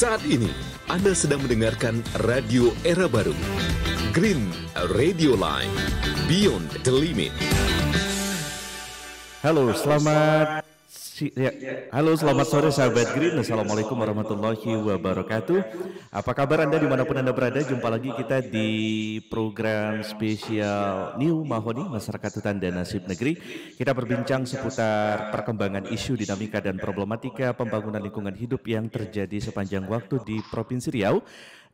Saat ini, Anda sedang mendengarkan Radio Era Baru. Green Radio Line, Beyond the Limit. Halo, selamat sore sahabat Green. Assalamualaikum warahmatullahi wabarakatuh. Apa kabar Anda dimanapun Anda berada? Jumpa lagi kita di program spesial New Mahoni Masyarakat Hutan dan Nasib Negeri. Kita berbincang seputar perkembangan isu, dinamika dan problematika pembangunan lingkungan hidup yang terjadi sepanjang waktu di Provinsi Riau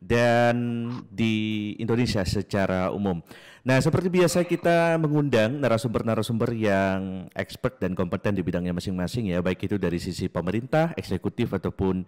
dan di Indonesia secara umum. Nah, seperti biasa kita mengundang narasumber-narasumber yang expert dan kompeten di bidangnya masing-masing ya, baik itu dari sisi pemerintah, eksekutif ataupun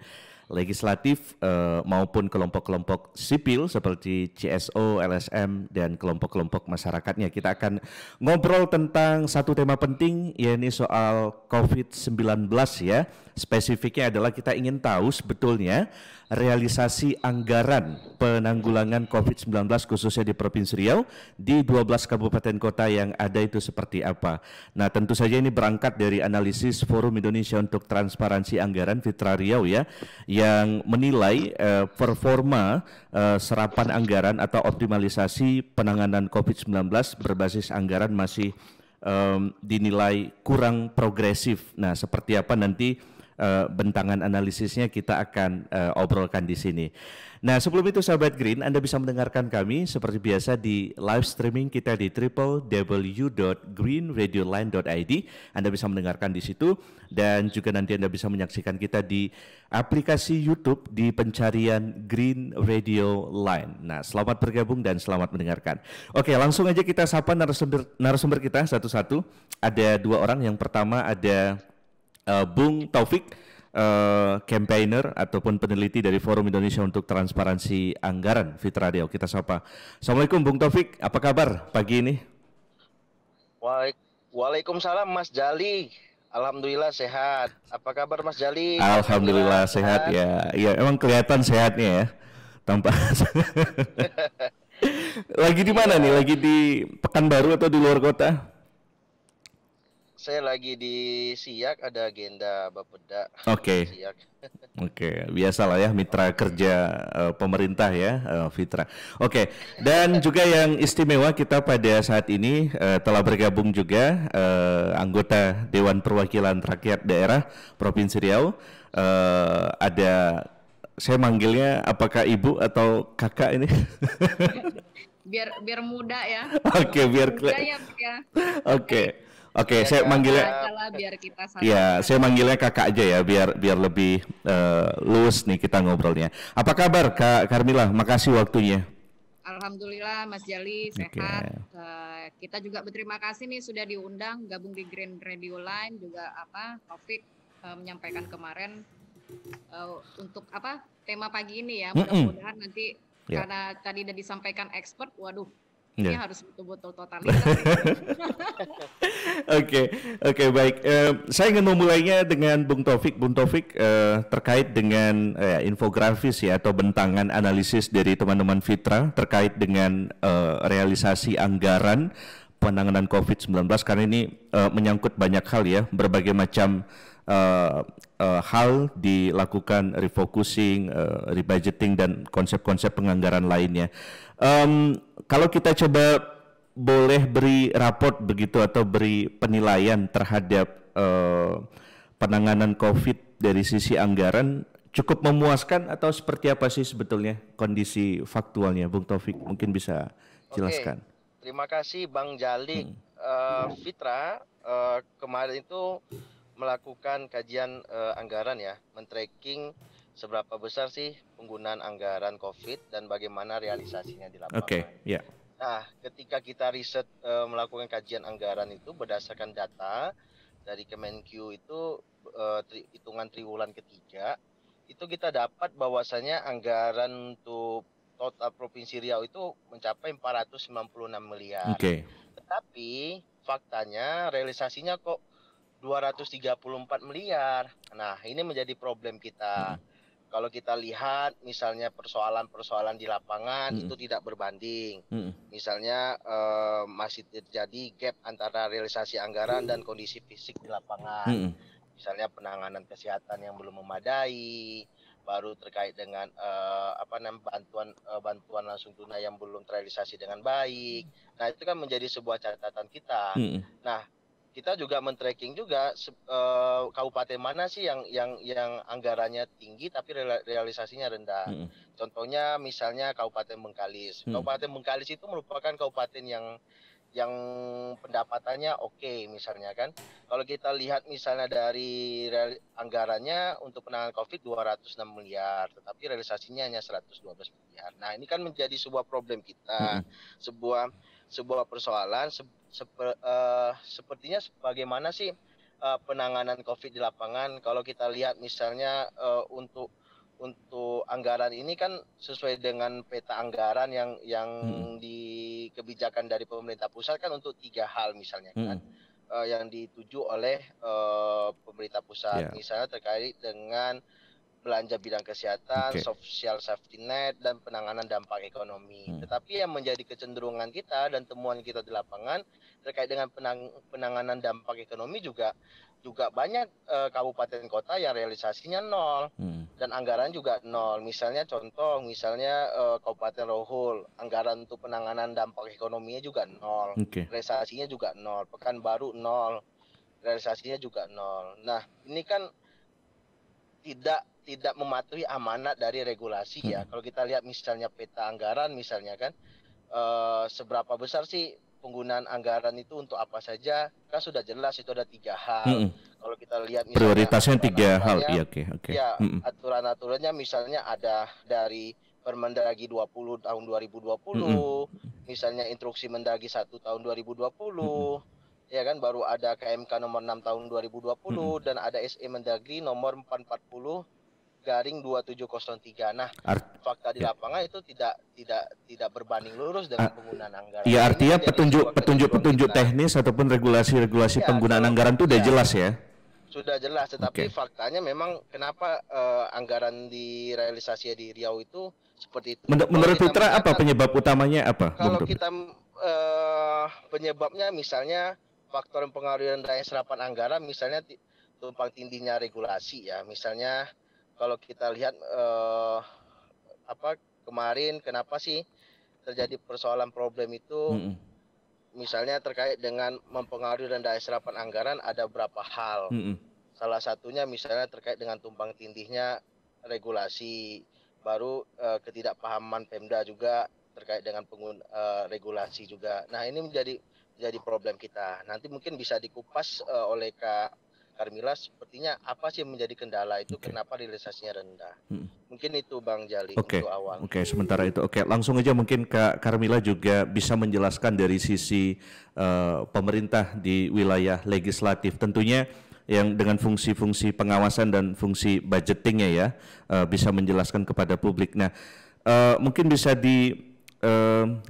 legislatif maupun kelompok-kelompok sipil seperti CSO, LSM dan kelompok-kelompok masyarakatnya. Kita akan ngobrol tentang satu tema penting, yakni soal COVID-19 ya. Spesifiknya adalah kita ingin tahu sebetulnya realisasi anggaran penanggulangan COVID-19 khususnya di Provinsi Riau di 12 kabupaten kota yang ada itu seperti apa. Nah, tentu saja ini berangkat dari analisis Forum Indonesia untuk Transparansi Anggaran Fitra Riau ya, yang menilai performa serapan anggaran atau optimalisasi penanganan COVID-19 berbasis anggaran masih dinilai kurang progresif. Nah, seperti apa nanti bentangan analisisnya kita akan obrolkan di sini. Nah, sebelum itu sahabat Green, Anda bisa mendengarkan kami seperti biasa di live streaming kita di www.greenradioline.id. Anda bisa mendengarkan di situ dan juga nanti Anda bisa menyaksikan kita di aplikasi YouTube di pencarian Green Radio Line. Nah, selamat bergabung dan selamat mendengarkan. Oke, langsung aja kita sapa narasumber kita satu-satu. Ada dua orang. Yang pertama ada Bung Taufik, campaigner ataupun peneliti dari Forum Indonesia untuk Transparansi Anggaran Fitra Riau. Kita sapa. Assalamualaikum Bung Taufik, apa kabar pagi ini? Waalaikumsalam Mas Jali. Alhamdulillah sehat. Apa kabar Mas Jali? Alhamdulillah sehat ya. Ya, emang kelihatan sehatnya ya. Tanpa Lagi di mana nih? Lagi di Pekanbaru atau di luar kota? Saya lagi di Siak, ada agenda Bapeda. Oke. Oke, biasalah ya mitra kerja pemerintah ya, Fitra. Oke, dan juga yang istimewa kita pada saat ini telah bergabung juga anggota Dewan Perwakilan Rakyat Daerah Provinsi Riau. Ada, saya manggilnya apakah ibu atau kakak ini? biar muda ya. Oke, biar Oke. Oke, saya manggilnya biar kita ya, saya manggilnya kakak aja ya, biar lebih luwes nih kita ngobrolnya. Apa kabar Kak Karmila? Makasih waktunya. Alhamdulillah Mas Jali sehat. Kita juga berterima kasih nih sudah diundang gabung di Green Radio Line, juga Taufik menyampaikan kemarin untuk tema pagi ini ya. Mudah-mudahan nanti karena tadi udah disampaikan expert, waduh. Ini harus betul-betul totalitas. Oke, baik. Saya ingin memulainya dengan Bung Taufik. Bung Taufik, terkait dengan infografis ya atau bentangan analisis dari teman-teman Fitra terkait dengan realisasi anggaran penanganan COVID-19, karena ini menyangkut banyak hal ya, berbagai macam hal dilakukan refocusing, rebudgeting dan konsep-konsep penganggaran lainnya. Kalau kita coba boleh beri raport begitu atau beri penilaian terhadap penanganan COVID dari sisi anggaran, cukup memuaskan atau seperti apa sih sebetulnya kondisi faktualnya, Bung Taufik? Mungkin bisa jelaskan. Terima kasih Bang Jali. Fitra kemarin itu melakukan kajian anggaran ya, men-tracking seberapa besar sih penggunaan anggaran COVID dan bagaimana realisasinya di lapangan. Nah, ketika kita riset melakukan kajian anggaran itu berdasarkan data dari Kemenq itu hitungan triwulan ketiga, itu kita dapat bahwasanya anggaran untuk total Provinsi Riau itu mencapai 496 miliar. Tetapi faktanya realisasinya kok 234 miliar. Nah, ini menjadi problem kita. Kalau kita lihat misalnya persoalan-persoalan di lapangan itu tidak berbanding. Misalnya masih terjadi gap antara realisasi anggaran dan kondisi fisik di lapangan. Misalnya penanganan kesehatan yang belum memadai, baru terkait dengan bantuan langsung tunai yang belum terrealisasi dengan baik. Nah, itu kan menjadi sebuah catatan kita. Nah, kita juga men-tracking juga kabupaten mana sih yang anggarannya tinggi tapi realisasinya rendah. Contohnya misalnya Kabupaten Bengkalis. Kabupaten Bengkalis itu merupakan kabupaten yang pendapatannya oke, misalnya kan. Kalau kita lihat misalnya dari anggarannya untuk penanganan COVID 206 miliar, tetapi realisasinya hanya 112 miliar. Nah, ini kan menjadi sebuah problem kita, sebuah persoalan. Sepertinya bagaimana sih penanganan COVID di lapangan. Kalau kita lihat misalnya untuk anggaran ini kan sesuai dengan peta anggaran yang di kebijakan dari pemerintah pusat kan untuk 3 hal misalnya kan yang dituju oleh pemerintah pusat, misalnya terkait dengan belanja bidang kesehatan, social safety net, dan penanganan dampak ekonomi. Tetapi yang menjadi kecenderungan kita dan temuan kita di lapangan terkait dengan penanganan dampak ekonomi juga banyak kabupaten kota yang realisasinya nol dan anggaran juga nol. Misalnya Kabupaten Rohul, anggaran untuk penanganan dampak ekonominya juga nol, realisasinya juga nol. Pekanbaru nol, realisasinya juga nol. Nah, ini kan tidak mematuhi amanat dari regulasi ya. Kalau kita lihat misalnya peta anggaran misalnya kan, seberapa besar sih penggunaan anggaran itu untuk apa saja, kan sudah jelas itu ada 3 hal. Kalau kita lihat misalnya prioritasnya 3 hal, ya, aturan-aturannya misalnya ada dari Permendagri 20 tahun 2020, misalnya Instruksi Mendagri 1 tahun 2020, ya kan, baru ada KMK nomor 6 tahun 2020 dan ada SE Mendagri nomor 440/2703. Nah, fakta di lapangan itu tidak berbanding lurus dengan penggunaan anggaran. Ya, artinya petunjuk teknis ataupun regulasi penggunaan anggaran itu udah jelas ya. Sudah jelas, tetapi faktanya memang kenapa anggaran di realisasi di Riau itu seperti itu. Menurut Fitra apa penyebab utamanya apa? Kalau kita penyebabnya misalnya faktor yang pengaruh rendahnya serapan anggaran, misalnya tumpang tindihnya regulasi ya. Misalnya kalau kita lihat kemarin kenapa sih terjadi persoalan problem itu, misalnya terkait dengan mempengaruhi rendahnya serapan anggaran ada beberapa hal. Salah satunya misalnya terkait dengan tumpang tindihnya regulasi, baru ketidakpahaman Pemda juga terkait dengan regulasi juga. Nah, ini menjadi problem kita. Nanti mungkin bisa dikupas oleh Kak Carmila, sepertinya apa sih yang menjadi kendala itu, kenapa realisasinya rendah. Mungkin itu Bang Jali untuk awal. Sementara itu langsung aja mungkin Kak Carmila juga bisa menjelaskan dari sisi pemerintah di wilayah legislatif, tentunya yang dengan fungsi-fungsi pengawasan dan fungsi budgetingnya ya, bisa menjelaskan kepada publik. Nah, mungkin bisa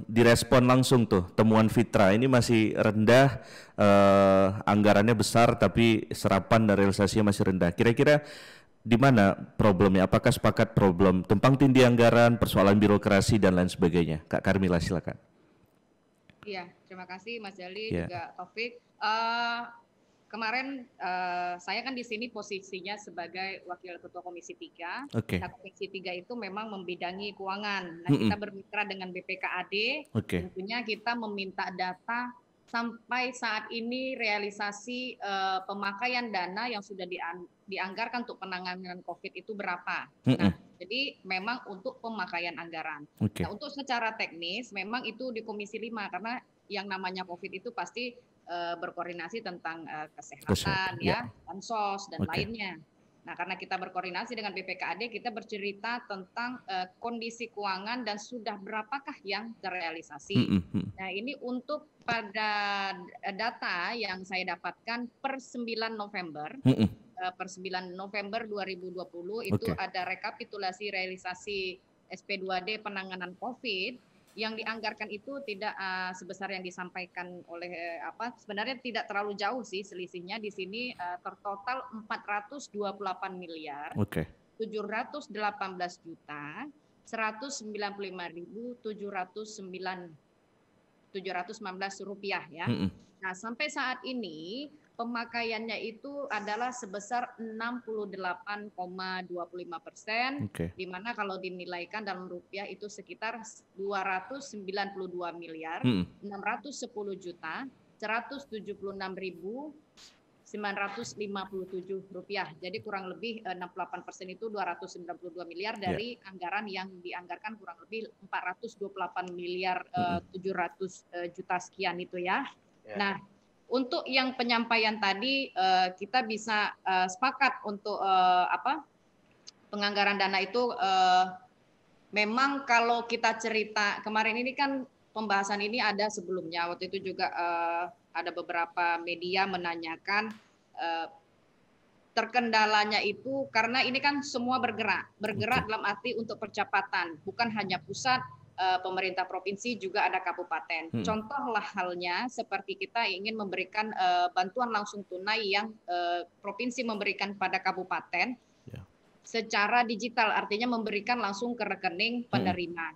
direspon langsung tuh temuan Fitra ini masih rendah, anggarannya besar tapi serapan dan realisasinya masih rendah. Kira-kira di mana problemnya? Apakah sepakat problem tumpang tindih anggaran, persoalan birokrasi dan lain sebagainya? Kak Carmila silakan. Iya, terima kasih Mas Jali juga Taufik. Kemarin saya kan di sini posisinya sebagai Wakil Ketua Komisi 3. Nah, Komisi 3 itu memang membidangi keuangan. Nah, kita bermitra dengan BPKAD. Tentunya kita meminta data sampai saat ini realisasi pemakaian dana yang sudah dianggarkan untuk penanganan COVID itu berapa. Nah, jadi memang untuk pemakaian anggaran. Nah, untuk secara teknis memang itu di Komisi 5 karena yang namanya COVID itu pasti berkoordinasi tentang kesehatan ya, bansos dan lainnya. Nah, karena kita berkoordinasi dengan BPKAD, kita bercerita tentang kondisi keuangan dan sudah berapakah yang terrealisasi. Nah, ini untuk pada data yang saya dapatkan per 9 November, per 9 November 2020 itu ada rekapitulasi realisasi SP2D penanganan COVID yang dianggarkan itu tidak sebesar yang disampaikan oleh sebenarnya tidak terlalu jauh sih selisihnya di sini, tertotal 428 miliar 718 juta 195.719 rupiah ya. Nah, sampai saat ini pemakaiannya itu adalah sebesar 68,25%, di mana kalau dinilaikan dalam rupiah itu sekitar 292 miliar 610 juta 176.957 rupiah. Jadi kurang lebih 68% itu 292 miliar dari anggaran yang dianggarkan kurang lebih 428 miliar 700 juta sekian itu ya. Nah, untuk yang penyampaian tadi kita bisa sepakat untuk penganggaran dana itu memang kalau kita cerita kemarin ini kan pembahasan ini ada sebelumnya. Waktu itu juga ada beberapa media menanyakan terkendalanya itu karena ini kan semua bergerak dalam arti untuk percepatan, bukan hanya pusat, pemerintah provinsi, juga ada kabupaten. Contohlah halnya seperti kita ingin memberikan bantuan langsung tunai yang provinsi memberikan pada kabupaten secara digital, artinya memberikan langsung ke rekening penerima.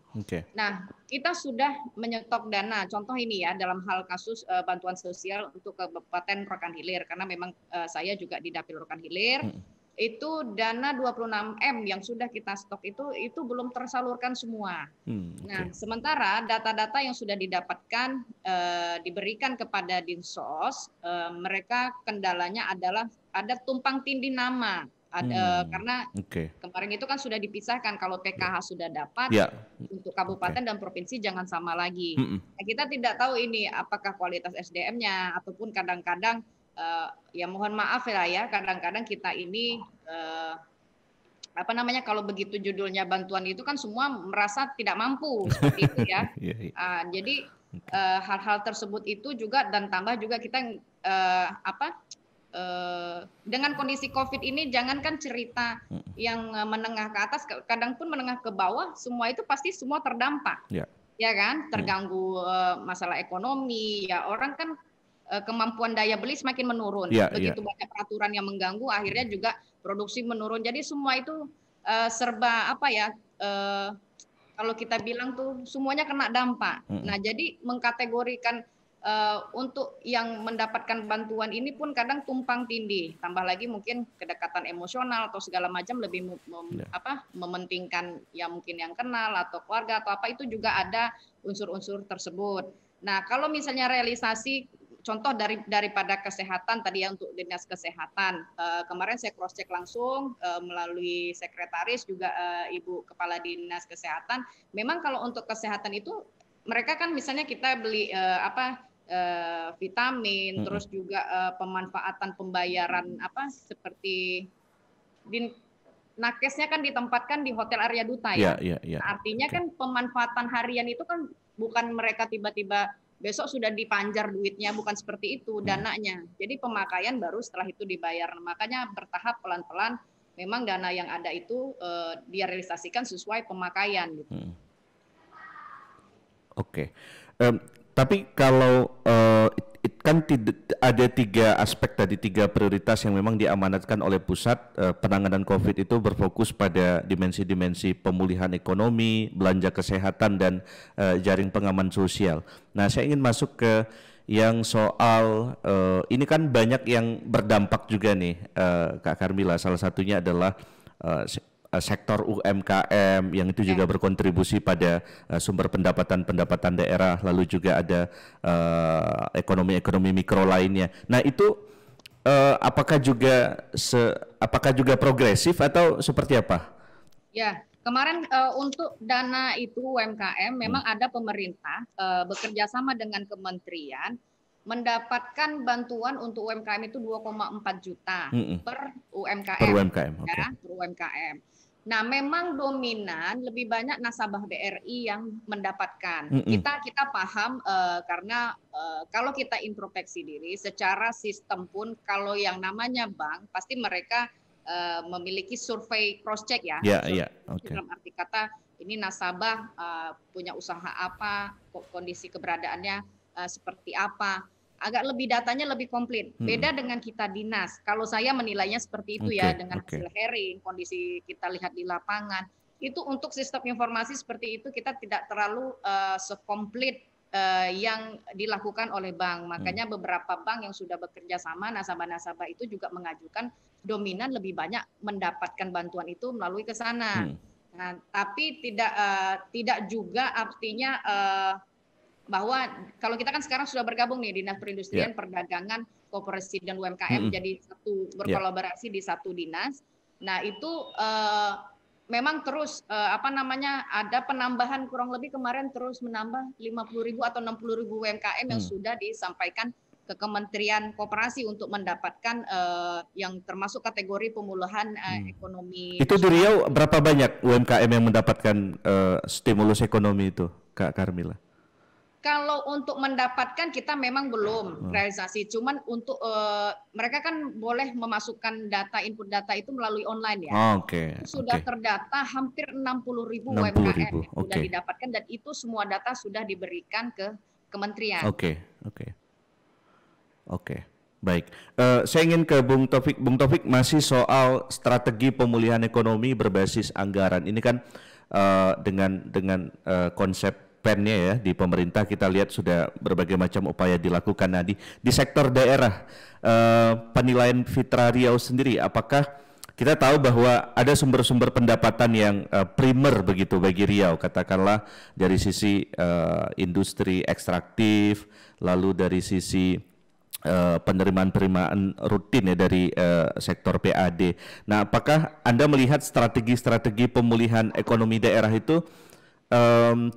Nah, kita sudah menyetok dana. Contoh ini ya, dalam hal kasus bantuan sosial untuk Kabupaten Rokan Hilir, karena memang saya juga di Dapil Rokan Hilir. Itu dana 26 M yang sudah kita stok itu belum tersalurkan semua. Nah, sementara data-data yang sudah didapatkan diberikan kepada Dinsos, mereka kendalanya adalah ada tumpang tindih nama. Karena kemarin itu kan sudah dipisahkan, kalau PKH sudah dapat untuk kabupaten dan provinsi jangan sama lagi. Nah, kita tidak tahu ini apakah kualitas SDM-nya ataupun kadang-kadang ya mohon maaf ya, kadang-kadang kita ini kalau begitu judulnya bantuan itu kan semua merasa tidak mampu seperti itu ya. Jadi hal-hal tersebut itu juga, dan tambah juga kita dengan kondisi COVID ini, jangankan cerita yang menengah ke atas, kadang pun menengah ke bawah, semua itu pasti semua terdampak, ya kan? Terganggu masalah ekonomi, ya orang kan kemampuan daya beli semakin menurun. Begitu banyak peraturan yang mengganggu, akhirnya juga produksi menurun. Jadi semua itu serba kalau kita bilang tuh semuanya kena dampak. Nah, jadi mengkategorikan untuk yang mendapatkan bantuan ini pun kadang tumpang tindih. Tambah lagi mungkin kedekatan emosional atau segala macam, lebih mementingkan ya mungkin yang kenal atau keluarga atau apa, itu juga ada unsur-unsur tersebut. Nah, kalau misalnya realisasi contoh daripada kesehatan tadi ya, untuk dinas kesehatan, kemarin saya cross check langsung melalui sekretaris juga Ibu Kepala Dinas Kesehatan. Memang kalau untuk kesehatan itu mereka kan misalnya kita beli vitamin, terus juga pemanfaatan pembayaran seperti nakesnya kan ditempatkan di Hotel Arya Duta ya. Artinya kan pemanfaatan harian itu kan bukan mereka tiba-tiba besok sudah dipanjar duitnya, bukan seperti itu dananya. Jadi pemakaian baru setelah itu dibayar. Makanya bertahap pelan-pelan memang dana yang ada itu dia realisasikan sesuai pemakaian gitu. Tapi kalau kan ada 3 aspek tadi, 3 prioritas yang memang diamanatkan oleh pusat. Penanganan COVID itu berfokus pada dimensi-dimensi pemulihan ekonomi, belanja kesehatan, dan jaring pengaman sosial. Nah, saya ingin masuk ke yang soal ini kan banyak yang berdampak juga nih, Kak Karmila. Salah satunya adalah sektor UMKM yang itu juga berkontribusi pada sumber pendapatan daerah, lalu juga ada ekonomi mikro lainnya. Nah, itu apakah juga progresif atau seperti apa? Ya, kemarin untuk dana itu UMKM memang ada pemerintah bekerja sama dengan kementerian mendapatkan bantuan untuk UMKM itu 2,4 juta per UMKM. Per UMKM, per UMKM. Nah, memang dominan lebih banyak nasabah BRI yang mendapatkan. Kita paham karena kalau kita introspeksi diri secara sistem pun, kalau yang namanya bank pasti mereka memiliki survei cross check ya. Dalam arti kata ini nasabah punya usaha apa, kondisi keberadaannya seperti apa. Agak lebih datanya lebih komplit. Beda dengan kita dinas. Kalau saya menilainya seperti itu ya, dengan hasil hearing, kondisi kita lihat di lapangan. Itu untuk sistem informasi seperti itu kita tidak terlalu sekomplit yang dilakukan oleh bank. Makanya beberapa bank yang sudah bekerja sama, nasabah-nasabah itu juga mengajukan dominan lebih banyak mendapatkan bantuan itu melalui ke sana. Nah, tapi tidak juga artinya bahwa kalau kita kan sekarang sudah bergabung nih Dinas Perindustrian, Perdagangan, Koperasi dan UMKM jadi satu berkolaborasi di satu dinas. Nah, itu memang terus ada penambahan kurang lebih kemarin terus menambah 50.000 atau 60.000 UMKM yang sudah disampaikan ke Kementerian Koperasi untuk mendapatkan yang termasuk kategori pemulihan ekonomi. Itu di Riau berapa banyak UMKM yang mendapatkan stimulus ekonomi itu, Kak Karmila? Kalau untuk mendapatkan kita memang belum realisasi, cuman untuk mereka kan boleh memasukkan input data itu melalui online ya. Sudah terdata hampir 60.000 UMKM yang sudah didapatkan dan itu semua data sudah diberikan ke kementerian. Baik. Saya ingin ke Bung Taufik. Bung Taufik, masih soal strategi pemulihan ekonomi berbasis anggaran. Ini kan dengan konsep PEN-nya ya di pemerintah kita lihat sudah berbagai macam upaya dilakukan. Nah, di sektor daerah penilaian Fitra Riau sendiri, apakah kita tahu bahwa ada sumber-sumber pendapatan yang primer begitu bagi Riau, katakanlah dari sisi industri ekstraktif, lalu dari sisi penerimaan rutin ya dari sektor PAD. Nah, apakah Anda melihat strategi-strategi pemulihan ekonomi daerah itu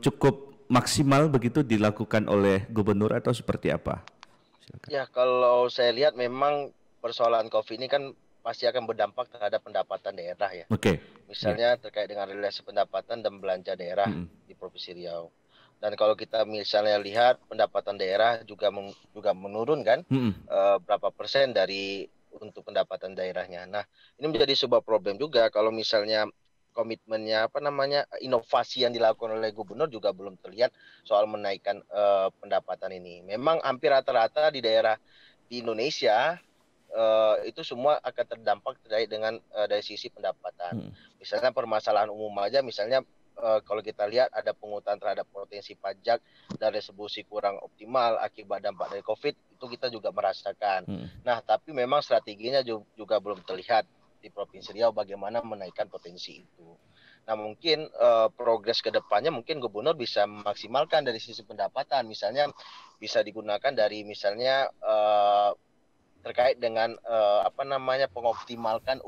cukup maksimal begitu dilakukan oleh gubernur atau seperti apa? Silakan. Ya, kalau saya lihat memang persoalan COVID ini kan pasti akan berdampak terhadap pendapatan daerah ya. Misalnya terkait dengan realisasi pendapatan dan belanja daerah di Provinsi Riau. Dan kalau kita misalnya lihat pendapatan daerah juga menurun kan, berapa persen dari untuk pendapatan daerahnya. Nah, ini menjadi sebuah problem juga kalau misalnya komitmennya inovasi yang dilakukan oleh gubernur juga belum terlihat soal menaikkan pendapatan ini. Memang hampir rata-rata di daerah di Indonesia itu semua akan terdampak terkait dengan dari sisi pendapatan. Misalnya permasalahan umum aja, misalnya kalau kita lihat ada pungutan terhadap potensi pajak dan retribusi kurang optimal akibat dampak dari COVID, itu kita juga merasakan. Nah, tapi memang strateginya juga belum terlihat di Provinsi Riau bagaimana menaikkan potensi itu. Nah, mungkin progres ke depannya mungkin gubernur bisa memaksimalkan dari sisi pendapatan, misalnya bisa digunakan dari misalnya terkait dengan pengoptimalkan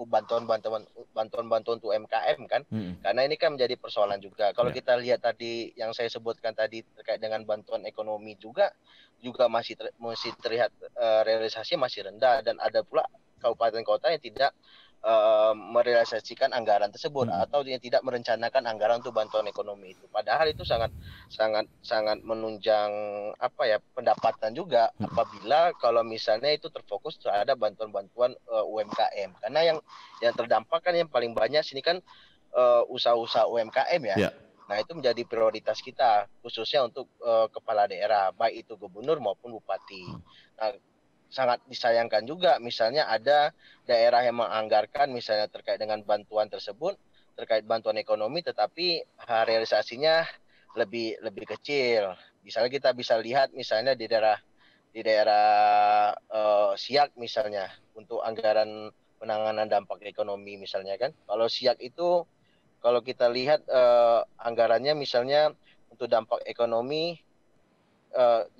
bantuan-bantuan untuk UMKM kan, karena ini kan menjadi persoalan juga. Kalau kita lihat tadi yang saya sebutkan tadi terkait dengan bantuan ekonomi juga masih terlihat realisasi masih rendah, dan ada pula kabupaten kota yang tidak merealisasikan anggaran tersebut atau yang tidak merencanakan anggaran untuk bantuan ekonomi itu. Padahal itu sangat menunjang pendapatan juga apabila kalau misalnya itu terfokus terhadap bantuan-bantuan UMKM. Karena yang terdampak kan yang paling banyak sini kan usaha-usaha UMKM ya. Nah, itu menjadi prioritas kita khususnya untuk kepala daerah, baik itu gubernur maupun bupati. Nah, sangat disayangkan juga misalnya ada daerah yang menganggarkan misalnya terkait dengan bantuan tersebut, terkait bantuan ekonomi, tetapi realisasinya lebih kecil. Misalnya kita bisa lihat misalnya di daerah Siak misalnya untuk anggaran penanganan dampak ekonomi misalnya kan. Kalau Siak itu kalau kita lihat anggarannya misalnya untuk dampak ekonomi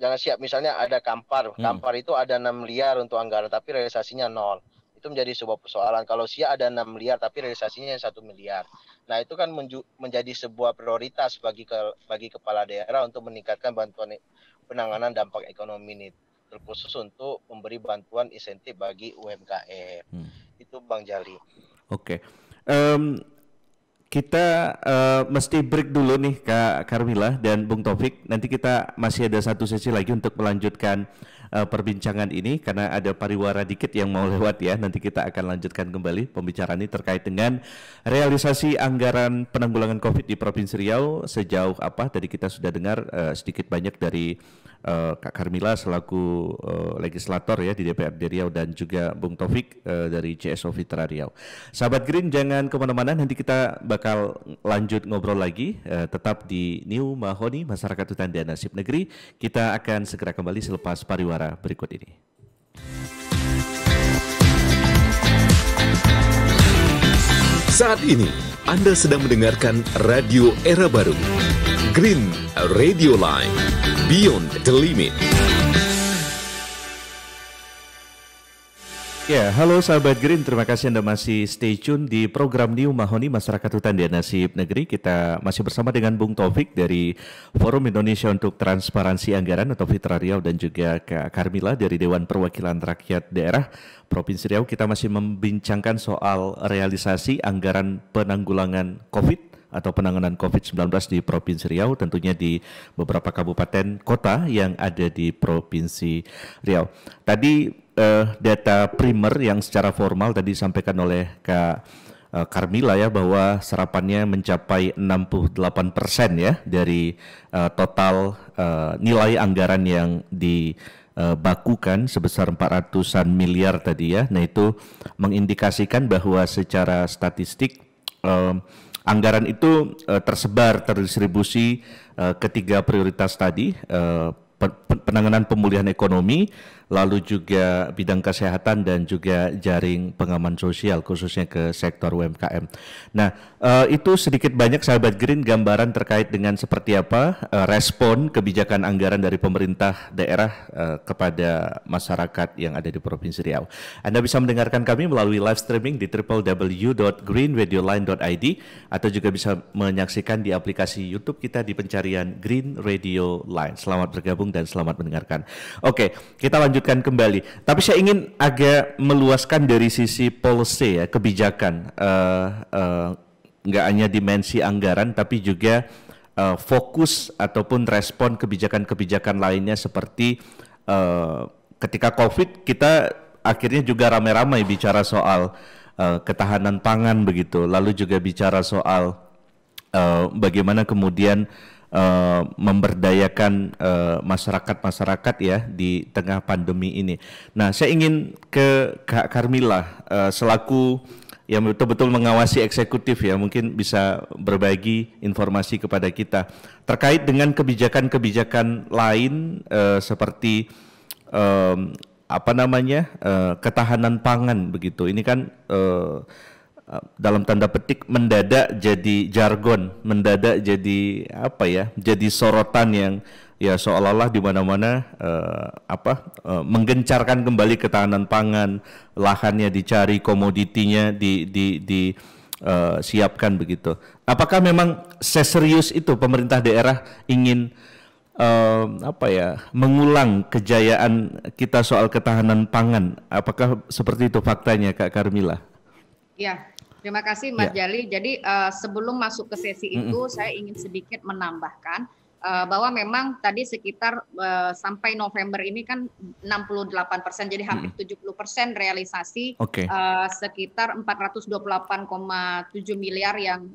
jangan Siak misalnya ada Kampar itu ada 6 miliar untuk anggaran tapi realisasinya 0. Itu menjadi sebuah persoalan. Kalau Siak ada 6 miliar tapi realisasinya 1 miliar. Nah, itu kan menjadi sebuah prioritas bagi kepala daerah untuk meningkatkan bantuan penanganan dampak ekonomi ini, terkhusus untuk memberi bantuan insentif bagi UMKM. Itu Bang Jali. Kita mesti break dulu nih Kak Karmila dan Bung Taufik. Nanti kita masih ada satu sesi lagi untuk melanjutkan perbincangan ini karena ada pariwara dikit yang mau lewat ya. Nanti kita akan lanjutkan kembali pembicaraan ini terkait dengan realisasi anggaran penanggulangan COVID di Provinsi Riau sejauh apa. Tadi kita sudah dengar sedikit banyak dari Kak Karmila selaku legislator ya di DPRD Riau dan juga Bung Taufik dari CSO Fitra Riau. Sahabat Green, jangan kemana-mana, nanti kita bakal bakal lanjut ngobrol lagi, tetap di New Mahoni Masyarakat Hutan dan Nasib Negeri. Kita akan segera kembali selepas pariwara berikut ini. Saat ini, Anda sedang mendengarkan Radio Era Baru, Green Radio Line, Beyond the Limit. Ya, halo sahabat Green, terima kasih Anda masih stay tune di program New Mahoni Masyarakat Hutan dan Nasib Negeri. Kita masih bersama dengan Bung Taufik dari Forum Indonesia untuk Transparansi Anggaran atau Fitra Riau dan juga Kak Carmila dari Dewan Perwakilan Rakyat Daerah Provinsi Riau. Kita masih membincangkan soal realisasi anggaran penanggulangan COVID atau penanganan COVID-19 di Provinsi Riau, tentunya di beberapa kabupaten kota yang ada di Provinsi Riau. Tadi data primer yang secara formal tadi disampaikan oleh Kak Carmila ya, bahwa serapannya mencapai 68% ya dari total nilai anggaran yang dibakukan sebesar 400-an miliar tadi ya. Nah, itu mengindikasikan bahwa secara statistik anggaran itu terdistribusi ketiga prioritas tadi, penanganan pemulihan ekonomi, lalu juga bidang kesehatan dan juga jaring pengaman sosial khususnya ke sektor UMKM. Nah, itu sedikit banyak sahabat Green gambaran terkait dengan seperti apa respon kebijakan anggaran dari pemerintah daerah kepada masyarakat yang ada di Provinsi Riau. Anda bisa mendengarkan kami melalui live streaming di www.greenradioline.id atau juga bisa menyaksikan di aplikasi YouTube kita di pencarian Green Radio Line. Selamat bergabung dan selamat mendengarkan. Oke, kita lanjutkan kembali. Tapi saya ingin agak meluaskan dari sisi policy ya, kebijakan. Nggak hanya dimensi anggaran, tapi juga fokus ataupun respon kebijakan-kebijakan lainnya seperti ketika COVID kita akhirnya juga ramai-ramai bicara soal ketahanan pangan begitu, lalu juga bicara soal bagaimana kemudian memberdayakan masyarakat ya di tengah pandemi ini. Nah, saya ingin ke Kak Carmila selaku yang betul-betul mengawasi eksekutif ya, mungkin bisa berbagi informasi kepada kita terkait dengan kebijakan-kebijakan lain seperti ketahanan pangan begitu. Ini kan dalam tanda petik mendadak jadi jargon, mendadak jadi jadi sorotan yang ya seolah-olah di mana-mana menggencarkan kembali ketahanan pangan, lahannya dicari, komoditinya siapkan begitu. Apakah memang seserius itu pemerintah daerah ingin mengulang kejayaan kita soal ketahanan pangan? Apakah seperti itu faktanya, Kak Carmila? Ya, terima kasih Mas Jali. Jadi sebelum masuk ke sesi itu, saya ingin sedikit menambahkan bahwa memang tadi sekitar sampai November ini kan 68%, jadi hampir 70% realisasi sekitar 428,7 miliar yang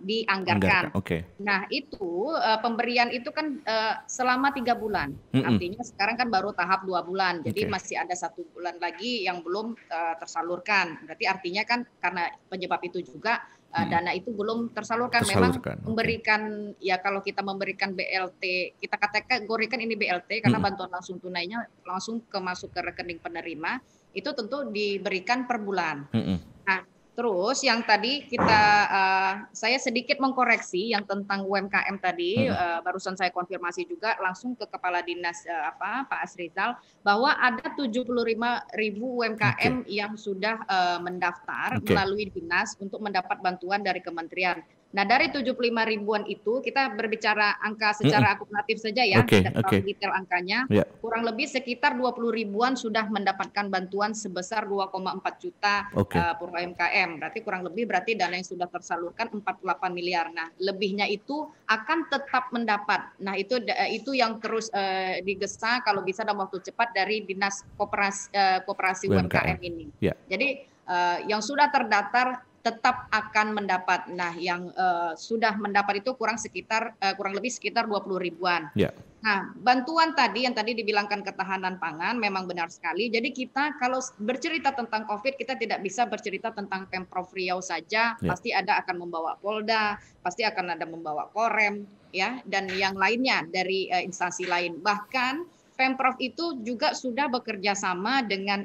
dianggarkan. Nah itu pemberian itu kan selama 3 bulan, artinya sekarang kan baru tahap 2 bulan, jadi masih ada 1 bulan lagi yang belum tersalurkan. Berarti artinya kan karena penyebab itu juga dana itu belum tersalurkan. Memang memberikan ya, kalau kita memberikan BLT, kita kategorikan ini BLT karena bantuan langsung tunainya langsung masuk ke rekening penerima, itu tentu diberikan per bulan. Nah, terus yang tadi saya sedikit mengkoreksi yang tentang UMKM tadi, barusan saya konfirmasi juga langsung ke Kepala Dinas Pak Asrizal bahwa ada 75.000 UMKM yang sudah mendaftar melalui dinas untuk mendapat bantuan dari kementerian. Nah, dari 75 ribuan itu kita berbicara angka secara akumulatif saja ya, tidak terlalu detail angkanya. Kurang lebih sekitar 20 ribuan sudah mendapatkan bantuan sebesar 2,4 juta per UMKM. Berarti kurang lebih dana yang sudah tersalurkan 48 miliar. Nah, lebihnya itu akan tetap mendapat. Nah, itu yang terus digesa kalau bisa dalam waktu cepat dari Dinas Koperasi UMKM ini. Jadi yang sudah terdaftar tetap akan mendapat. Nah, yang sudah mendapat itu kurang lebih sekitar 20 ribuan. Ya. Nah, bantuan tadi yang tadi dibilangkan ketahanan pangan memang benar sekali. Jadi kita kalau bercerita tentang COVID, kita tidak bisa bercerita tentang Pemprov Riau saja. Ya. Pasti akan membawa Polda, pasti akan ada membawa Korem, ya, dan yang lainnya dari instansi lain. Bahkan Pemprov itu juga sudah bekerja sama dengan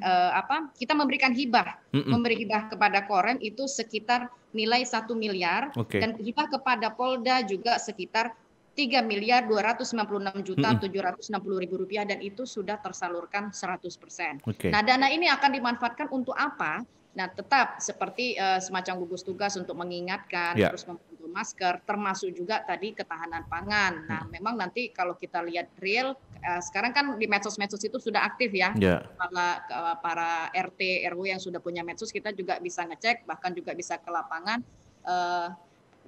kita memberikan hibah, memberi hibah kepada Korem itu sekitar nilai 1 miliar, dan hibah kepada Polda juga sekitar 3.296.760.000 rupiah, dan itu sudah tersalurkan 100%. Nah, dana ini akan dimanfaatkan untuk apa? Nah, tetap seperti semacam gugus tugas untuk mengingatkan, terus membantu masker, termasuk juga tadi ketahanan pangan. Nah, memang nanti kalau kita lihat real, sekarang kan di medsos-medsos itu sudah aktif ya. Para RT, RW yang sudah punya medsos, kita juga bisa ngecek, bahkan juga bisa ke lapangan.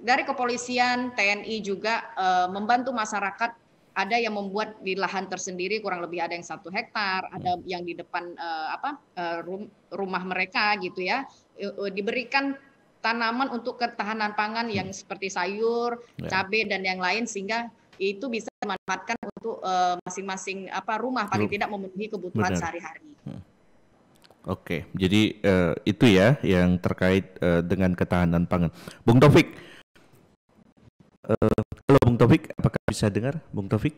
Dari kepolisian, TNI juga membantu masyarakat. Ada yang membuat di lahan tersendiri, kurang lebih ada yang 1 hektar, ada yang di depan rumah mereka gitu ya, diberikan tanaman untuk ketahanan pangan yang seperti sayur, cabai dan yang lain, sehingga itu bisa dimanfaatkan untuk masing-masing rumah, paling tidak memenuhi kebutuhan sehari-hari. Oke, jadi itu ya yang terkait dengan ketahanan pangan. Bung Taufik, halo Bung Taufik, apakah bisa dengar Bung Taufik?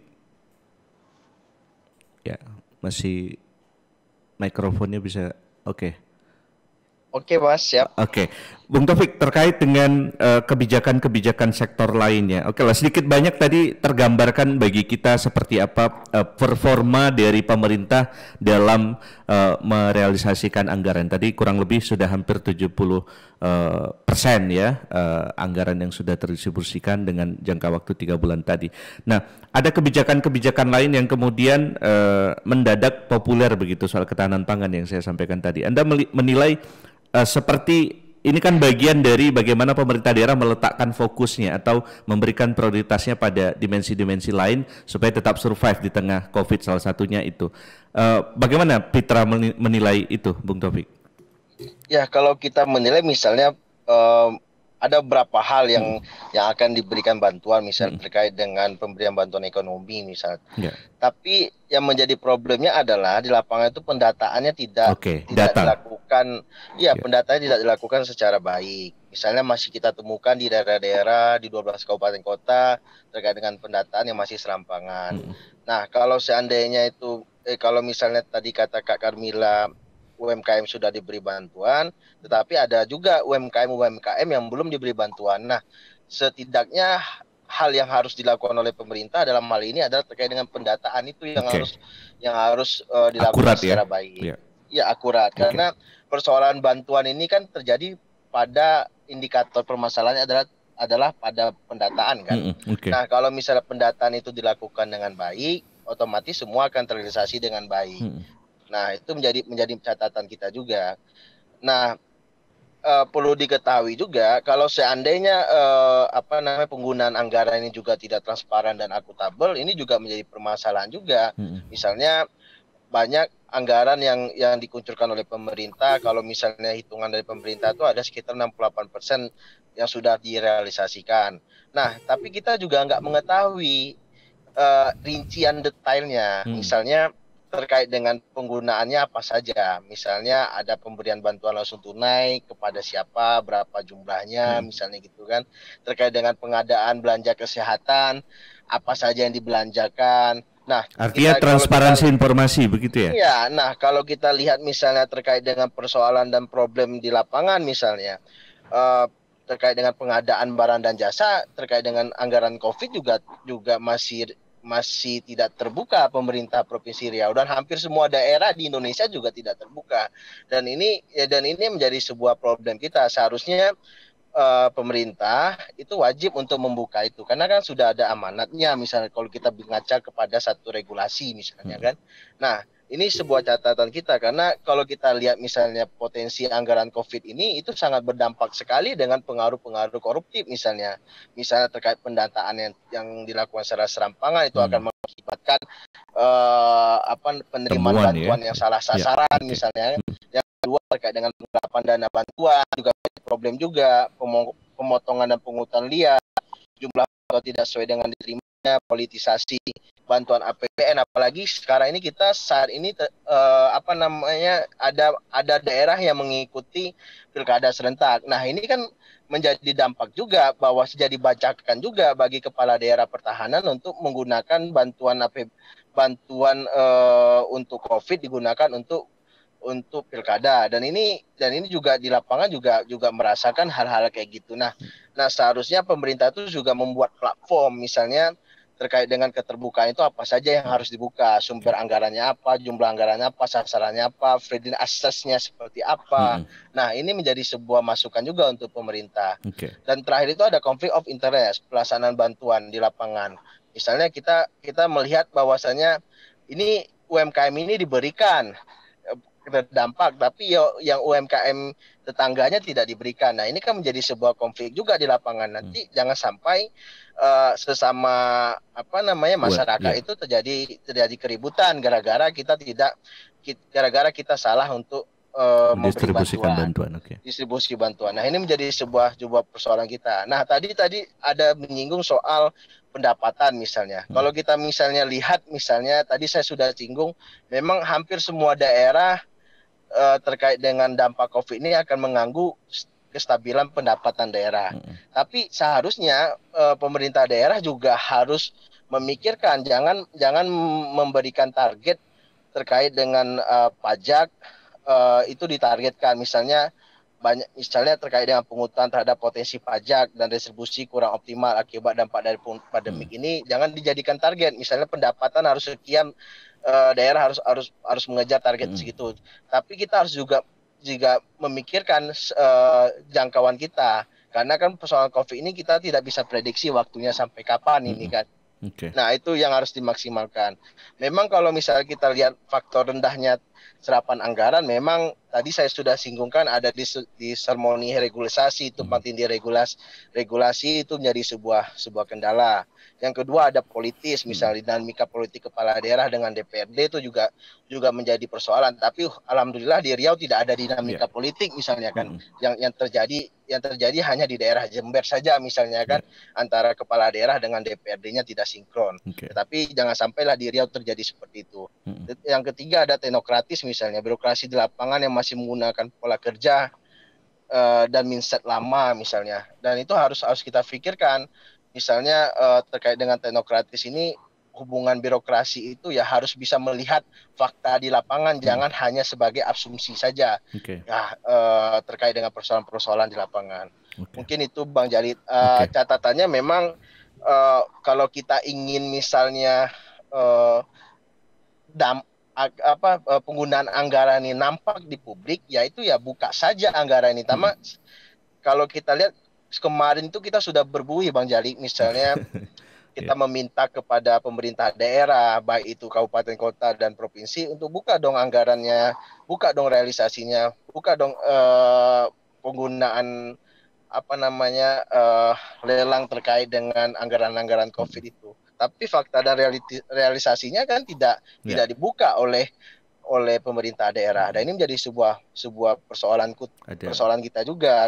Ya, masih mikrofonnya bisa, oke. Oke Mas, siap. Oke, Bung Taufik, terkait dengan kebijakan-kebijakan sektor lainnya. Oke lah, sedikit banyak tadi tergambarkan bagi kita seperti apa performa dari pemerintah dalam merealisasikan anggaran. Tadi kurang lebih sudah hampir 70% ya anggaran yang sudah terdistribusikan dengan jangka waktu 3 bulan tadi. Nah, ada kebijakan-kebijakan lain yang kemudian mendadak populer begitu soal ketahanan pangan yang saya sampaikan tadi. Anda menilai seperti ini kan bagian dari bagaimana pemerintah daerah meletakkan fokusnya atau memberikan prioritasnya pada dimensi-dimensi lain supaya tetap survive di tengah COVID, salah satunya itu. Bagaimana Pitra menilai itu, Bung Taufik? Ya, kalau kita menilai misalnya ada beberapa hal yang akan diberikan bantuan, misal terkait dengan pemberian bantuan ekonomi misal. Tapi yang menjadi problemnya adalah di lapangan itu pendataannya tidak dilakukan. Pendataannya tidak dilakukan secara baik. Misalnya masih kita temukan di daerah-daerah di 12 kabupaten kota terkait dengan pendataan yang masih serampangan. Nah, kalau seandainya itu kalau misalnya tadi kata Kak Carmila, UMKM sudah diberi bantuan, tetapi ada juga UMKM yang belum diberi bantuan. Nah, setidaknya hal yang harus dilakukan oleh pemerintah dalam hal ini adalah terkait dengan pendataan itu yang harus dilakukan secara baik. Ya, akurat. Karena persoalan bantuan ini kan terjadi pada indikator permasalahannya adalah pada pendataan kan. Nah, kalau misalnya pendataan itu dilakukan dengan baik, otomatis semua akan terrealisasi dengan baik. Nah, itu menjadi catatan kita juga. Nah, perlu diketahui juga kalau seandainya penggunaan anggaran ini juga tidak transparan dan akuntabel, ini juga menjadi permasalahan juga. Misalnya banyak anggaran yang dikucurkan oleh pemerintah, kalau misalnya hitungan dari pemerintah itu ada sekitar 68% yang sudah direalisasikan. Nah, tapi kita juga nggak mengetahui rincian detailnya. Misalnya terkait dengan penggunaannya apa saja. Misalnya ada pemberian bantuan langsung tunai kepada siapa, berapa jumlahnya, misalnya gitu kan. Terkait dengan pengadaan belanja kesehatan, apa saja yang dibelanjakan. Nah, artinya transparansi informasi begitu ya? Iya, nah kalau kita lihat misalnya terkait dengan persoalan dan problem di lapangan misalnya, terkait dengan pengadaan barang dan jasa, terkait dengan anggaran COVID juga masih tidak terbuka pemerintah Provinsi Riau, dan hampir semua daerah di Indonesia juga tidak terbuka. Dan ini menjadi sebuah problem kita. Seharusnya pemerintah itu wajib untuk membuka itu, karena kan sudah ada amanatnya. Misalnya kalau kita mengaca kepada satu regulasi misalnya kan. Nah, ini sebuah catatan kita, karena kalau kita lihat misalnya potensi anggaran COVID ini itu sangat berdampak sekali dengan pengaruh-pengaruh koruptif misalnya terkait pendataan yang dilakukan secara serampangan itu akan mengakibatkan penerimaan bantuan yang salah sasaran misalnya. Yang kedua terkait dengan penggelapan dana bantuan juga problem juga, pemotongan dan pungutan liar, jumlah atau tidak sesuai dengan diterimanya, politisasi bantuan APBN, apalagi sekarang ini kita saat ini ada daerah yang mengikuti pilkada serentak. Nah, ini kan menjadi dampak juga bahwa jadi bacakan juga bagi kepala daerah pertahanan untuk menggunakan bantuan untuk COVID digunakan untuk pilkada, dan ini juga di lapangan juga merasakan hal-hal kayak gitu. Nah seharusnya pemerintah itu juga membuat platform, misalnya terkait dengan keterbukaan itu apa saja yang harus dibuka, sumber anggarannya apa, jumlah anggarannya apa, sasarannya apa, free access-nya seperti apa. Nah, ini menjadi sebuah masukan juga untuk pemerintah. Dan terakhir itu ada conflict of interest, pelaksanaan bantuan di lapangan. Misalnya kita melihat bahwasannya ini UMKM ini diberikan berdampak, tapi yang UMKM tetangganya tidak diberikan. Nah, ini kan menjadi sebuah konflik juga di lapangan. Nanti jangan sampai sesama masyarakat itu terjadi keributan gara-gara kita salah untuk mendistribusikan bantuan. Distribusi bantuan. Nah, ini menjadi sebuah persoalan kita. Nah, tadi ada menyinggung soal pendapatan misalnya. Kalau kita misalnya lihat, misalnya tadi saya sudah singgung, memang hampir semua daerah terkait dengan dampak COVID ini akan mengganggu kestabilan pendapatan daerah. Tapi seharusnya pemerintah daerah juga harus memikirkan, jangan memberikan target terkait dengan pajak itu ditargetkan, misalnya terkait dengan pungutan terhadap potensi pajak dan distribusi kurang optimal akibat dampak dari pandemik ini, jangan dijadikan target. Misalnya pendapatan harus sekian, daerah harus mengejar target segitu. Tapi kita harus juga memikirkan jangkauan kita, karena kan persoalan COVID ini kita tidak bisa prediksi waktunya sampai kapan ini kan. Nah, itu yang harus dimaksimalkan. Memang kalau misalnya kita lihat faktor rendahnya serapan anggaran, memang tadi saya sudah singgungkan ada di seremoni regulasi itu penting regulasi itu menjadi sebuah kendala. Yang kedua ada politis, misalnya dinamika politik kepala daerah dengan DPRD itu juga menjadi persoalan. Tapi alhamdulillah di Riau tidak ada dinamika politik misalnya kan. Yang terjadi hanya di daerah Jember saja misalnya kan, antara kepala daerah dengan DPRD-nya tidak sinkron. Tapi jangan sampailah di Riau terjadi seperti itu. Yang ketiga ada teknokratis, misalnya birokrasi di lapangan yang masih menggunakan pola kerja dan mindset lama misalnya. Dan itu harus kita pikirkan. Misalnya terkait dengan teknokratis ini, hubungan birokrasi itu ya harus bisa melihat fakta di lapangan, jangan hanya sebagai asumsi saja terkait dengan persoalan-persoalan di lapangan. Mungkin itu Bang Jalid. Catatannya memang kalau kita ingin misalnya penggunaan anggaran ini nampak di publik, yaitu ya buka saja anggaran ini. Kalau kita lihat kemarin itu kita sudah berbuih Bang Jali, misalnya kita meminta kepada pemerintah daerah, baik itu kabupaten, kota, dan provinsi, untuk buka dong anggarannya, buka dong realisasinya, buka dong penggunaan lelang terkait dengan anggaran-anggaran COVID itu. Tapi fakta dan realisasinya kan tidak dibuka oleh pemerintah daerah. Dan ini menjadi sebuah persoalan kita juga,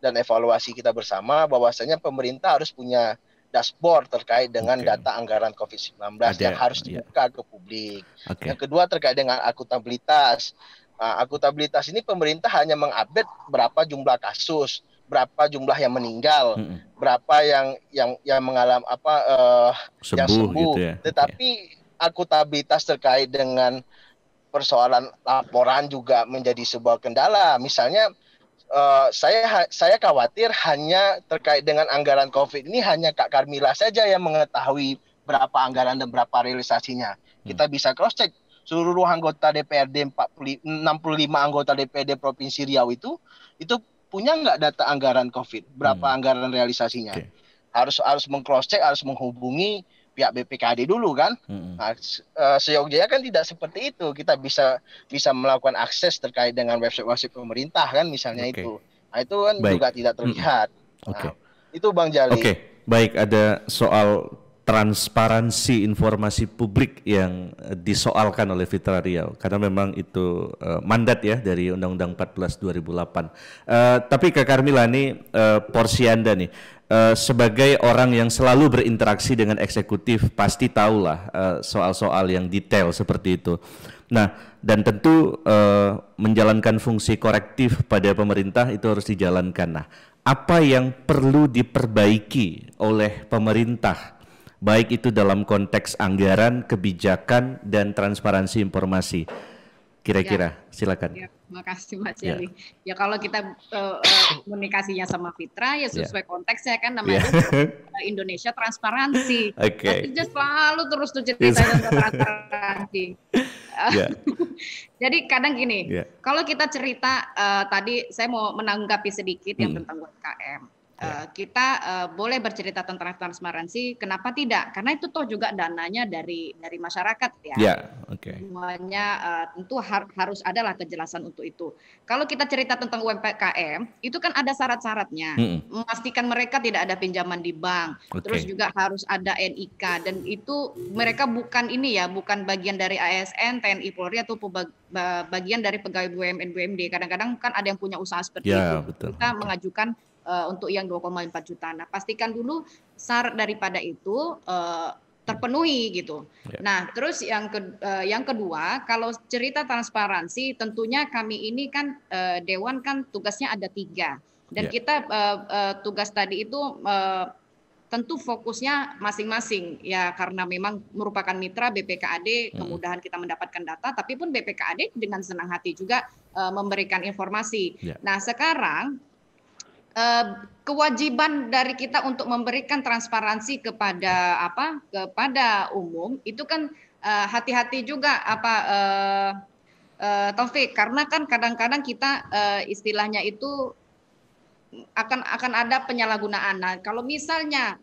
dan evaluasi kita bersama bahwasanya pemerintah harus punya dashboard terkait dengan data anggaran COVID-19 yang harus dibuka ke publik. Yang kedua terkait dengan akuntabilitas. Akuntabilitas ini pemerintah hanya mengupdate berapa jumlah kasus, berapa jumlah yang meninggal, berapa yang mengalami yang sembuh. Gitu ya. Tetapi akuntabilitas terkait dengan persoalan laporan juga menjadi sebuah kendala. Misalnya saya khawatir hanya terkait dengan anggaran COVID ini hanya Kak Karmila saja yang mengetahui berapa anggaran dan berapa realisasinya. Kita bisa cross check seluruh anggota DPRD 65 anggota DPRD Provinsi Riau itu punya nggak data anggaran COVID, berapa anggaran realisasinya. Harus meng-cross check, harus menghubungi pihak BPKD dulu kan. Nah, sejauh-jauhnya kan tidak seperti itu. Kita bisa melakukan akses terkait dengan website pemerintah kan misalnya itu. Nah, itu kan juga tidak terlihat. Nah, itu Bang Jali. Baik, ada soal transparansi informasi publik yang disoalkan oleh Fitra Riau, karena memang itu mandat ya dari Undang-Undang 14 2008. Tapi Kak Carmila nih, porsi Anda nih sebagai orang yang selalu berinteraksi dengan eksekutif pasti tahulah soal-soal yang detail seperti itu. Nah, dan tentu menjalankan fungsi korektif pada pemerintah itu harus dijalankan. Nah, apa yang perlu diperbaiki oleh pemerintah, baik itu dalam konteks anggaran, kebijakan, dan transparansi informasi? Kira-kira, silakan. Ya, makasih Mas Jali. Ya kalau kita komunikasinya sama Fitra ya sesuai konteksnya kan, namanya Indonesia transparansi. Artinya selalu terus tuh cerita tentang transparansi. Jadi kadang gini, kalau kita cerita tadi saya mau menanggapi sedikit yang tentang UMKM. Kita boleh bercerita tentang transparansi, kenapa tidak? Karena itu toh juga dananya dari masyarakat ya. Semuanya tentu harus adalah kejelasan untuk itu. Kalau kita cerita tentang UMKM, itu kan ada syarat-syaratnya. Memastikan mereka tidak ada pinjaman di bank, terus juga harus ada NIK, dan itu mereka bukan bukan bagian dari ASN, TNI, Polri atau bagian dari pegawai BUMN, BUMD. Kadang-kadang kan ada yang punya usaha seperti itu. Betul. Kita mengajukan untuk yang 2,4 juta. Nah, pastikan dulu syarat daripada itu terpenuhi gitu. Nah, terus yang kedua, kalau cerita transparansi, tentunya kami ini kan Dewan kan tugasnya ada 3. Dan kita tugas tadi itu tentu fokusnya masing-masing ya, karena memang merupakan mitra BPKAD, kemudahan kita mendapatkan data, tapi pun BPKAD dengan senang hati juga memberikan informasi. Nah, sekarang kewajiban dari kita untuk memberikan transparansi kepada umum itu kan hati-hati juga Taufik, karena kan kadang-kadang kita istilahnya itu akan ada penyalahgunaan. Nah, kalau misalnya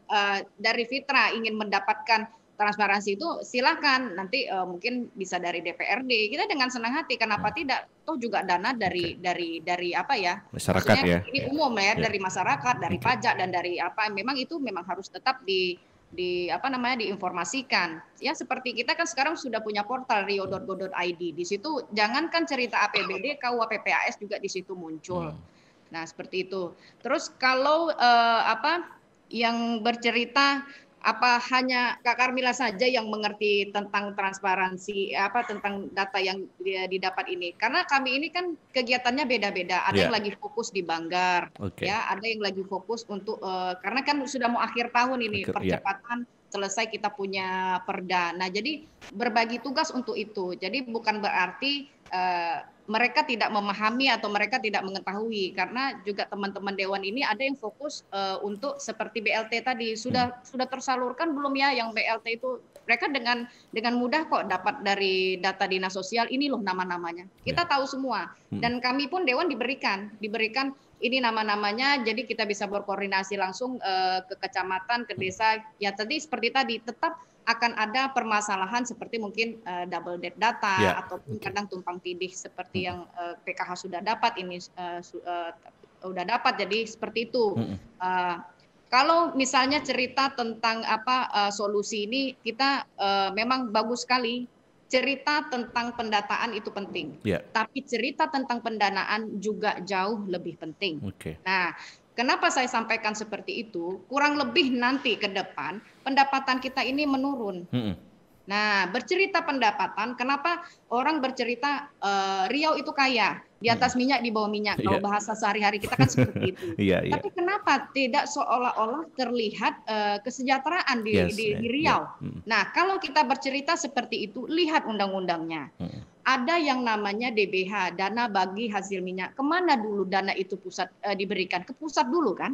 dari Fitra ingin mendapatkan transparansi itu silakan, nanti mungkin bisa dari DPRD, kita dengan senang hati, kenapa tidak, toh juga dana dari masyarakat ya, ini umum ya, dari masyarakat, dari pajak, dan dari memang itu memang harus tetap diinformasikan ya. Seperti kita kan sekarang sudah punya portal rio.go.id, di situ jangankan cerita APBD, KUA PPAS juga di situ muncul. Nah, seperti itu. Terus kalau yang bercerita hanya Kak Carmila saja yang mengerti tentang transparansi, tentang data yang didapat ini? Karena kami ini kan kegiatannya beda-beda. Ada yang lagi fokus di Banggar, ya, ada yang lagi fokus untuk karena kan sudah mau akhir tahun ini, percepatan selesai kita punya perda. Nah, jadi berbagi tugas untuk itu. Jadi bukan berarti mereka tidak memahami atau mereka tidak mengetahui, karena juga teman-teman Dewan ini ada yang fokus untuk seperti BLT tadi, sudah tersalurkan belum ya yang BLT itu? Mereka dengan mudah kok dapat dari data dinas sosial, ini loh nama-namanya. Kita tahu semua, dan kami pun Dewan diberikan ini nama-namanya, jadi kita bisa berkoordinasi langsung ke kecamatan, ke desa. Ya tadi seperti tadi, tetap akan ada permasalahan seperti mungkin double data ataupun kadang tumpang tindih seperti yang PKH sudah dapat ini sudah dapat, jadi seperti itu. Kalau misalnya cerita tentang solusi ini, kita memang bagus sekali. Cerita tentang pendataan itu penting, tapi cerita tentang pendanaan juga jauh lebih penting. Nah, kenapa saya sampaikan seperti itu? Kurang lebih nanti ke depan pendapatan kita ini menurun. Nah, bercerita pendapatan, kenapa orang bercerita Riau itu kaya, di atas minyak, di bawah minyak. Kalau bahasa sehari-hari kita kan seperti itu. Tapi kenapa tidak seolah-olah terlihat kesejahteraan di Riau? Nah, kalau kita bercerita seperti itu, lihat undang-undangnya. Ada yang namanya DBH, dana bagi hasil minyak. Kemana dulu dana itu pusat diberikan? Ke pusat dulu kan?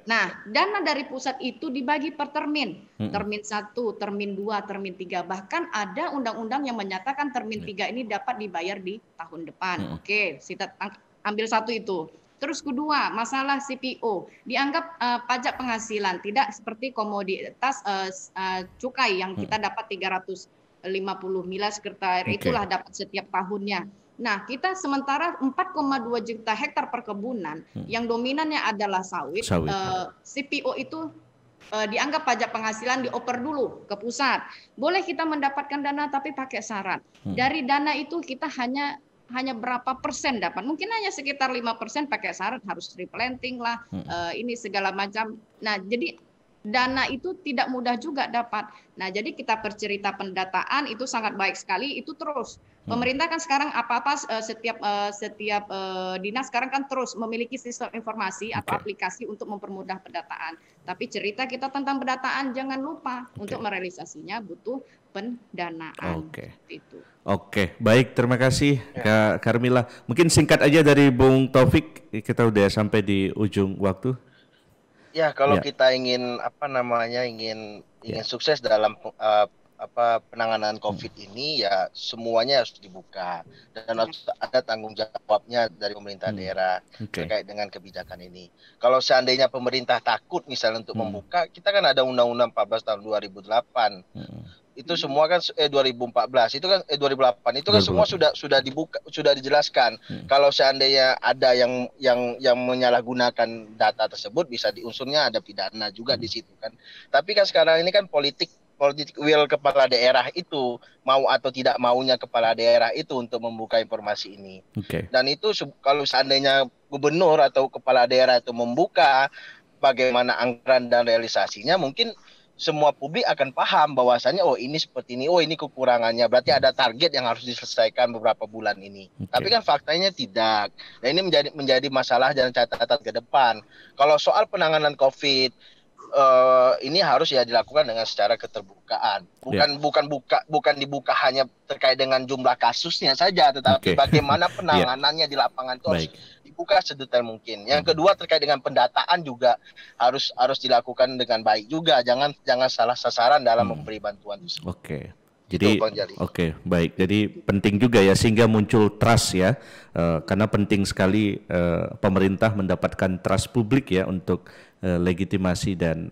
Nah, dana dari pusat itu dibagi per termin. Termin 1, termin 2, termin 3. Bahkan ada undang-undang yang menyatakan termin 3 ini dapat dibayar di tahun depan. Kita ambil satu itu. Terus kedua, masalah CPO. Dianggap pajak penghasilan, tidak seperti komoditas cukai yang kita dapat 350 miliar sekretariat, itulah dapat setiap tahunnya. Nah, kita sementara 4,2 juta hektar perkebunan yang dominannya adalah sawit. CPO itu dianggap pajak penghasilan dioper dulu ke pusat. Boleh kita mendapatkan dana tapi pakai syarat. Dari dana itu kita hanya berapa persen dapat? Mungkin hanya sekitar 5% pakai syarat harus replanting lah, ini segala macam. Nah, jadi dana itu tidak mudah juga dapat. Nah, jadi kita bercerita pendataan itu sangat baik sekali, itu terus. Pemerintah kan sekarang apa-apa setiap dinas sekarang kan terus memiliki sistem informasi atau aplikasi untuk mempermudah pendataan. Tapi cerita kita tentang pendataan jangan lupa untuk merealisasinya butuh pendanaan. Oke, baik, terima kasih Kak Karmila. Mungkin singkat aja dari Bung Taufik, kita udah sampai di ujung waktu. Ya, kalau kita ingin ingin sukses dalam penanganan COVID ini, ya semuanya harus dibuka dan harus ada tanggung jawabnya dari pemerintah daerah terkait dengan kebijakan ini. Kalau seandainya pemerintah takut misalnya untuk membuka, kita kan ada Undang-Undang 14 tahun 2008. Itu semua kan 2014 itu kan 2008 itu kan semua sudah dibuka, sudah dijelaskan. Kalau seandainya ada yang menyalahgunakan data tersebut, bisa diunsurnya ada pidana juga di situ kan. Tapi kan sekarang ini kan politik will kepala daerah itu, mau atau tidak maunya kepala daerah itu untuk membuka informasi ini. Dan itu kalau seandainya gubernur atau kepala daerah itu membuka bagaimana anggaran dan realisasinya, mungkin semua publik akan paham bahwasannya ini seperti ini, ini kekurangannya, berarti ada target yang harus diselesaikan beberapa bulan ini. Tapi kan faktanya tidak. Nah, ini menjadi masalah dan catatan ke depan. Kalau soal penanganan COVID ini harus dilakukan dengan secara keterbukaan. Bukan dibuka hanya terkait dengan jumlah kasusnya saja, tetapi bagaimana penanganannya di lapangan itu harus dibuka sedetail mungkin. Yang kedua terkait dengan pendataan juga harus dilakukan dengan baik juga. Jangan salah sasaran dalam memberi bantuan tersebut. Jadi baik. Jadi penting juga ya sehingga muncul trust ya. Karena penting sekali pemerintah mendapatkan trust publik ya untuk legitimasi dan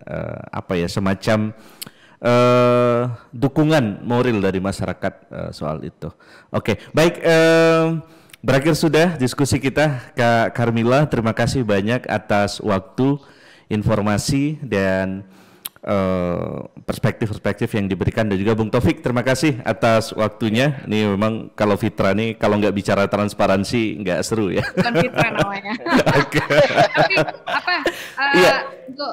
semacam dukungan moral dari masyarakat soal itu. Baik. Berakhir sudah diskusi kita, Kak Karmila. Terima kasih banyak atas waktu, informasi, dan perspektif-perspektif yang diberikan, dan juga Bung Taufik, terima kasih atas waktunya. Ini memang kalau Fitra nih kalau nggak bicara transparansi nggak seru ya. Bukan Fitra namanya. Tapi untuk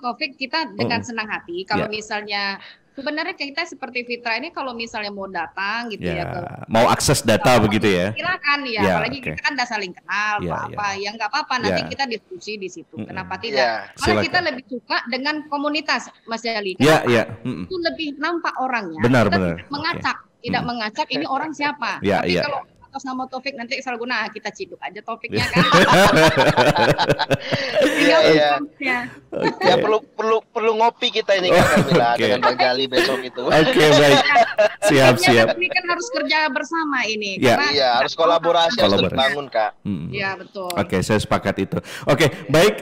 Taufik, kita dengan senang hati kalau misalnya sebenarnya kita seperti Fitra ini kalau misalnya mau datang gitu mau akses data begitu ya. Silakan apalagi kita kan udah saling kenal ya nggak apa-apa nanti kita diskusi di situ. Kenapa tidak? Malah kita lebih suka dengan komunitas, Mas Jali. Itu lebih nampak orangnya. Benar. Tidak mengacak ini orang siapa. Tapi kalau atas nama Taufik nanti salah kita ciduk aja Taufiknya kan. Ya perlu ngopi kita ini kan dengan Bang Jali besok itu. Baik. Siap. Ini kan harus kerja bersama ini. Iya, harus kolaborasi, harus terbangun, Kak. Iya, betul. Saya sepakat itu. Baik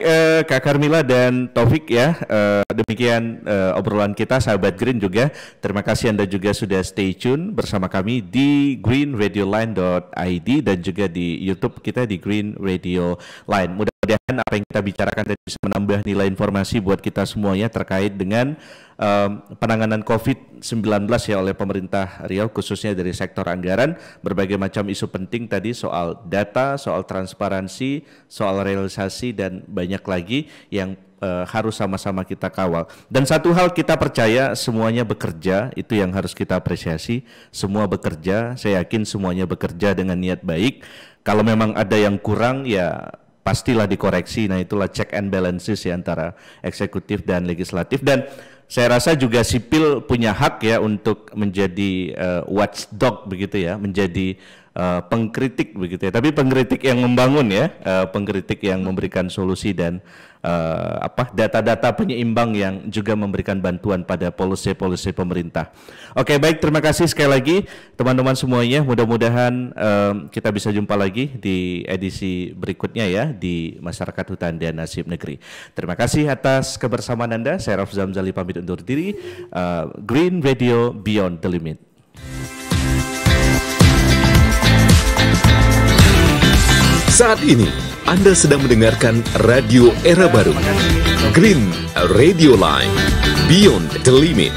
Kak Karmila dan Taufik ya. Demikian obrolan kita sahabat Green juga. Terima kasih Anda juga sudah stay tune bersama kami di greenradioline.id dan juga di YouTube kita di Green Radio Line. Mudah-mudahan apa yang kita bicarakan tadi bisa menambah nilai informasi buat kita semuanya terkait dengan penanganan COVID-19 ya oleh pemerintah Riau, khususnya dari sektor anggaran. Berbagai macam isu penting tadi soal data, soal transparansi, soal realisasi, dan banyak lagi yang harus sama-sama kita kawal. Dan satu hal kita percaya, semuanya bekerja, itu yang harus kita apresiasi. Semua bekerja, saya yakin semuanya bekerja dengan niat baik. Kalau memang ada yang kurang ya pastilah dikoreksi. Nah, itulah check and balances ya antara eksekutif dan legislatif. Dan saya rasa juga sipil punya hak ya untuk menjadi watchdog begitu ya, menjadi pengkritik begitu ya. Tapi pengkritik yang membangun ya, pengkritik yang memberikan solusi dan data-data penyeimbang yang juga memberikan bantuan pada policy-policy pemerintah. Baik, terima kasih sekali lagi teman-teman semuanya. Mudah-mudahan kita bisa jumpa lagi di edisi berikutnya ya di Masyarakat Hutan dan Nasib Negeri. Terima kasih atas kebersamaan Anda. Saya Raf Zamzali pamit undur diri. Green Radio Beyond the Limit. Saat ini Anda sedang mendengarkan Radio Era Baru, Green Radio Line, Beyond the Limit.